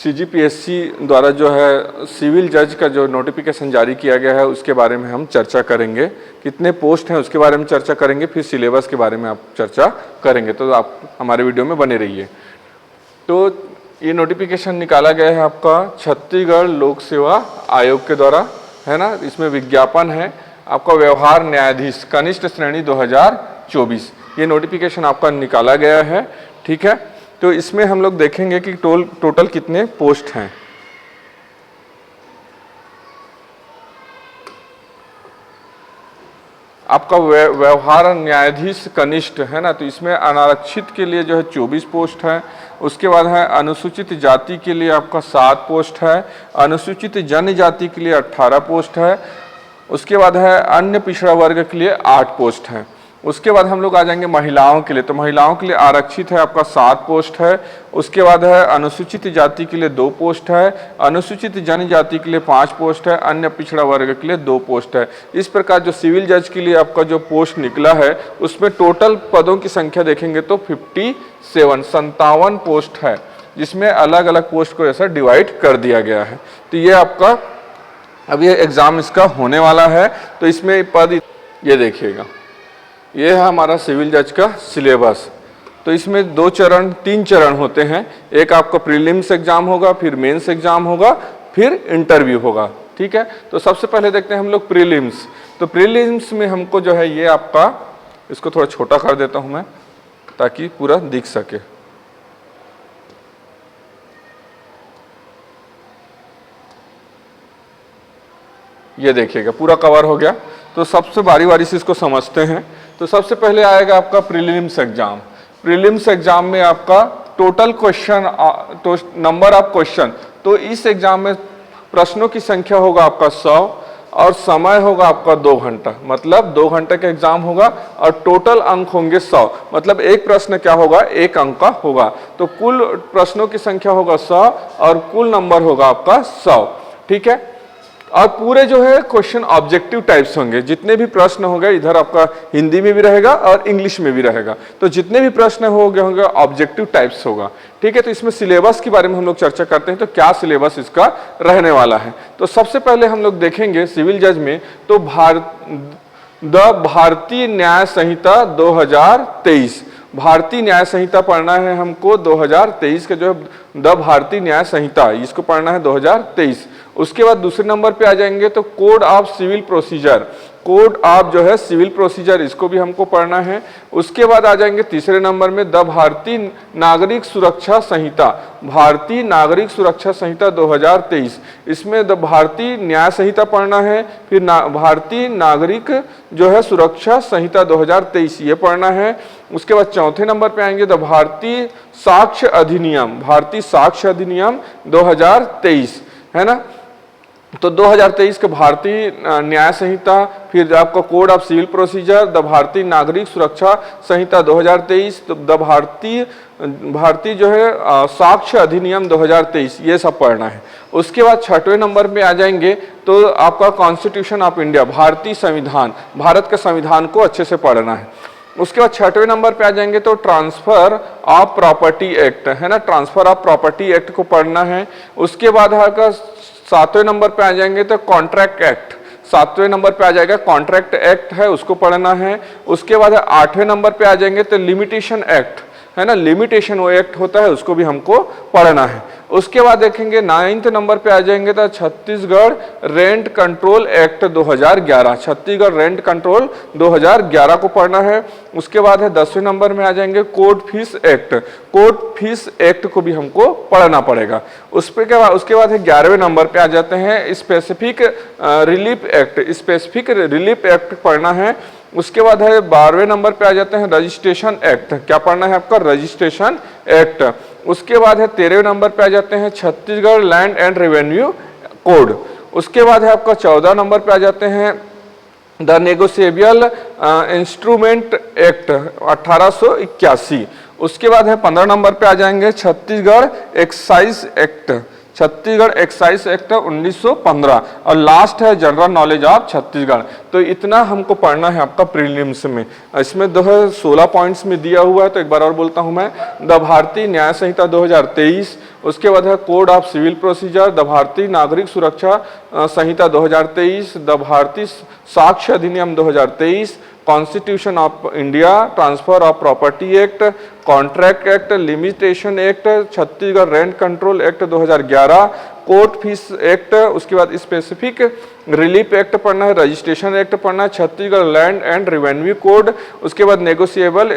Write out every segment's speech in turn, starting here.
CGPSC द्वारा जो है सिविल जज का जो नोटिफिकेशन जारी किया गया है उसके बारे में हम चर्चा करेंगे। कितने पोस्ट हैं उसके बारे में चर्चा करेंगे, फिर सिलेबस के बारे में आप चर्चा करेंगे, तो आप हमारे वीडियो में बने रहिए। तो ये नोटिफिकेशन निकाला गया है आपका छत्तीसगढ़ लोक सेवा आयोग के द्वारा, है ना। इसमें विज्ञापन है आपका व्यवहार न्यायाधीश कनिष्ठ श्रेणी 2024, ये नोटिफिकेशन आपका निकाला गया है, ठीक है। तो इसमें हम लोग देखेंगे कि टोटल कितने पोस्ट हैं। आपका व्यवहार न्यायाधीश कनिष्ठ, है ना, तो इसमें अनारक्षित के लिए जो है 24 पोस्ट है। उसके बाद है अनुसूचित जाति के लिए आपका 7 पोस्ट है। अनुसूचित जनजाति के लिए 18 पोस्ट है। उसके बाद है अन्य पिछड़ा वर्ग के लिए 8 पोस्ट है। उसके बाद हम लोग आ जाएंगे महिलाओं के लिए, तो महिलाओं के लिए आरक्षित है आपका 7 पोस्ट है। उसके बाद है अनुसूचित जाति के लिए 2 पोस्ट है। अनुसूचित जनजाति के लिए 5 पोस्ट है। अन्य पिछड़ा वर्ग के लिए 2 पोस्ट है। इस प्रकार जो सिविल जज के लिए आपका जो पोस्ट निकला है उसमें टोटल पदों की संख्या देखेंगे तो 57 पोस्ट है, जिसमें अलग अलग पोस्ट को ऐसा डिवाइड कर दिया गया है। तो ये आपका अब ये एग्जाम इसका होने वाला है। तो इसमें पद ये देखिएगा, ये है हमारा सिविल जज का सिलेबस। तो इसमें 3 चरण होते हैं। एक आपका प्रीलिम्स एग्जाम होगा, फिर मेंस एग्जाम होगा, फिर इंटरव्यू होगा, ठीक है। तो सबसे पहले देखते हैं हम लोग प्रीलिम्स। तो प्रीलिम्स में हमको जो है ये आपका, इसको थोड़ा छोटा कर देता हूं मैं ताकि पूरा दिख सके। ये देखिएगा पूरा कवर हो गया। तो सबसे बारी बारी से इसको समझते हैं। तो सबसे पहले आएगा आपका प्रीलिम्स एग्जाम। प्रीलिम्स एग्जाम में आपका टोटल क्वेश्चन, तो नंबर ऑफ क्वेश्चन, तो इस एग्जाम में प्रश्नों की संख्या होगा आपका 100 और समय होगा आपका 2 घंटा, मतलब 2 घंटे का एग्जाम होगा और टोटल अंक होंगे 100, मतलब एक प्रश्न क्या होगा, 1 अंक का होगा। तो कुल प्रश्नों की संख्या होगा 100 और कुल नंबर होगा आपका 100, ठीक है। और पूरे जो है क्वेश्चन ऑब्जेक्टिव टाइप्स होंगे। जितने भी प्रश्न होंगे इधर आपका हिंदी में भी रहेगा और इंग्लिश में भी रहेगा। तो जितने भी प्रश्न होंगे ऑब्जेक्टिव टाइप्स होगा, ठीक है। तो इसमें सिलेबस के बारे में हम लोग चर्चा करते हैं। तो क्या सिलेबस इसका रहने वाला है, तो सबसे पहले हम लोग देखेंगे सिविल जज में तो भारतीय न्याय संहिता 2023, भारतीय न्याय संहिता पढ़ना है हमको 2023 के, जो है द भारतीय न्याय संहिता, इसको पढ़ना है 2023। उसके बाद दूसरे नंबर पे आ जाएंगे तो code of civil procedure, code of जो है सिविल प्रोसीजर, इसको भी हमको पढ़ना है। उसके बाद आ जाएंगे तीसरे नंबर में द भारतीय नागरिक सुरक्षा संहिता, भारतीय नागरिक सुरक्षा संहिता 2023, इसमें द भारतीय न्याय संहिता पढ़ना है, फिर भारतीय नागरिक जो है सुरक्षा संहिता 2023 ये पढ़ना है। उसके बाद चौथे नंबर पे आएंगे द भारतीय साक्ष्य अधिनियम, भारतीय साक्ष्य अधिनियम 2023, है ना। तो 2023 के भारतीय न्याय संहिता, फिर आपका code of civil procedure, the Bharatiya Nagarik सुरक्षा संहिता 2023, तो द भारतीय जो है साक्ष्य अधिनियम 2023, ये सब पढ़ना है। उसके बाद छठवें नंबर पे आ जाएंगे तो आपका कॉन्स्टिट्यूशन ऑफ इंडिया, भारतीय संविधान, भारत के संविधान को अच्छे से पढ़ना है। उसके बाद छठवें नंबर पे आ जाएंगे तो ट्रांसफर ऑफ प्रॉपर्टी एक्ट, है ना, ट्रांसफर ऑफ प्रॉपर्टी एक्ट को पढ़ना है। उसके बाद आपका 7वें नंबर पे आ जाएंगे तो कॉन्ट्रैक्ट एक्ट, 7वें नंबर पे आ जाएगा कॉन्ट्रैक्ट एक्ट है, उसको पढ़ना है। उसके बाद 8वें नंबर पे आ जाएंगे तो लिमिटेशन एक्ट, है ना, लिमिटेशन वो एक्ट होता है, उसको भी हमको पढ़ना है। उसके बाद देखेंगे 9वें नंबर पे आ जाएंगे तो Chhattisgarh rent control act 2011, Chhattisgarh rent control 2011 को पढ़ना है। उसके बाद है 10वें नंबर में आ जाएंगे court fees act, court fees act को भी हमको पढ़ना पड़ेगा। उसके बाद है 11वें नंबर पे आ जाते हैं specific relief act, specific relief act पढ़ना है। उसके बाद है 12वें नंबर पे आ जाते हैं रजिस्ट्रेशन एक्ट, क्या पढ़ना है आपका, रजिस्ट्रेशन एक्ट। उसके बाद है 13वें नंबर पे आ जाते हैं Chhattisgarh land and revenue code. उसके बाद है आपका 14 नंबर पे आ जाते हैं द नेगोशिएबल इंस्ट्रूमेंट एक्ट 1881। उसके बाद है 15 नंबर पे आ जाएंगे Chhattisgarh excise act, Chhattisgarh excise act 1915, और लास्ट है जनरल नॉलेज ऑफ छत्तीसगढ़। तो इतना हमको पढ़ना है आपका प्रीलिम्स में। इसमें 16 पॉइंट्स में दिया हुआ है, तो एक बार और बोलता हूं मैं, द भारतीय न्याय संहिता 2023, उसके बाद है code of civil procedure, the Bharatiya Nagarik सुरक्षा संहिता 2023, द भारतीय साक्ष्य अधिनियम 2023, constitution of India, transfer of property act, contract act, limitation act, Chhattisgarh rent control act 2011, court fees act, उसके बाद स्पेसिफिक रिलीफ एक्ट पढ़ना है, रजिस्ट्रेशन एक्ट पढ़ना है, Chhattisgarh land and revenue code, उसके बाद नेगोशिएबल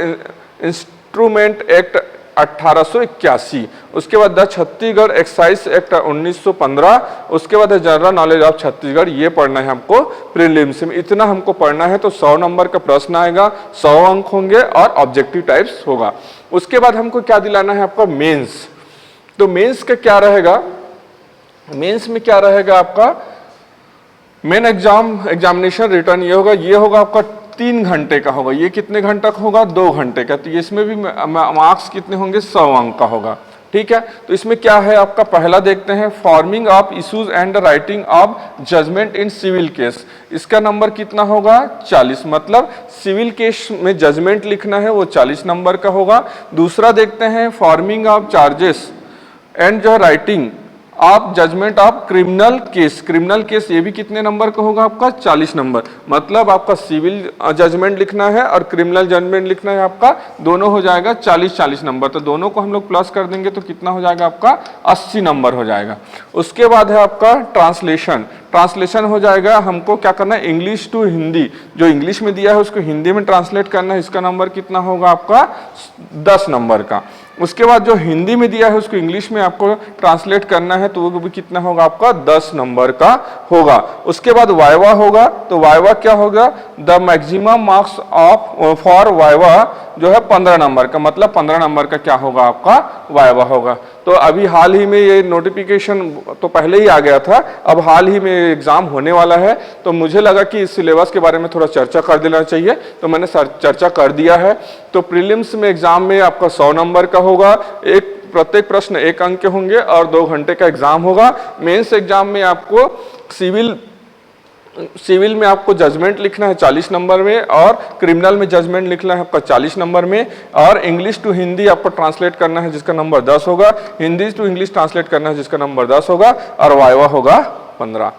इंस्ट्रूमेंट एक्ट 1881, उसके बाद द छत्तीसगढ़ एक्साइज एक्ट 1915, उसके बाद जनरल नॉलेज ऑफ छत्तीसगढ़। ये पढ़ना है हमको प्रीलिम्स में, इतना हमको पढ़ना है तो 100 नंबर का प्रश्न आएगा, 100 अंक होंगे और ऑब्जेक्टिव टाइप्स होगा। उसके बाद हमको क्या दिलाना है आपका मेंस। तो मेंस का क्या रहेगा, मेंस में क्या रहेगा आपका मेन एग्जामिनेशन रिटर्न ये होगा आपका 3 घंटे का होगा। ये कितने घंटे का होगा, 2 घंटे का। तो इसमें भी मार्क्स कितने होंगे, 100 अंक का होगा। ठीक है, तो इसमें क्या है आपका, पहला देखते हैं forming of issues and writing of judgment in civil case. इसका नंबर कितना होगा, 40, मतलब सिविल केस में जजमेंट लिखना है वो 40 नंबर का होगा। दूसरा देखते हैं फॉर्मिंग ऑफ चार्जेस एंड जो राइटिंग आप जजमेंट ऑफ क्रिमिनल केस, ये भी कितने नंबर का होगा आपका, 40 नंबर। मतलब आपका सिविल जजमेंट लिखना है और क्रिमिनल जजमेंट लिखना है आपका, दोनों हो जाएगा 40-40 नंबर। तो दोनों को हम लोग प्लस कर देंगे तो कितना हो जाएगा आपका, 80 नंबर हो जाएगा। उसके बाद है आपका ट्रांसलेशन हो जाएगा, हमको क्या करना है, इंग्लिश टू हिंदी, जो इंग्लिश में दिया है उसको हिंदी में ट्रांसलेट करना है। इसका नंबर कितना होगा आपका, 10 नंबर का। उसके बाद जो हिंदी में दिया है उसको इंग्लिश में आपको ट्रांसलेट करना है तो वो भी कितना होगा आपका, 10 नंबर का होगा। उसके बाद वाइवा होगा, तो वाइवा क्या होगा, the maximum marks of for viva जो है 15 नंबर का, मतलब 15 नंबर का क्या होगा आपका, वाइवा होगा। तो अभी हाल ही में ये नोटिफिकेशन तो पहले ही आ गया था, अब हाल ही में एग्जाम होने वाला है, तो मुझे लगा कि इस सिलेबस के बारे में थोड़ा चर्चा कर देना चाहिए, तो मैंने चर्चा कर दिया है। तो प्रीलिम्स में एग्जाम में आपका 100 नंबर का होगा, प्रत्येक प्रश्न 1 अंक के होंगे और 2 घंटे का एग्जाम होगा। मेंस एग्जाम में आपको सिविल में आपको जजमेंट लिखना है 40 नंबर में, और क्रिमिनल में जजमेंट लिखना है आपका 40 नंबर में, और इंग्लिश टू हिंदी आपको ट्रांसलेट करना है जिसका नंबर 10 होगा, हिंदी टू इंग्लिश ट्रांसलेट करना है जिसका नंबर 10 होगा, और वाइवा होगा 15।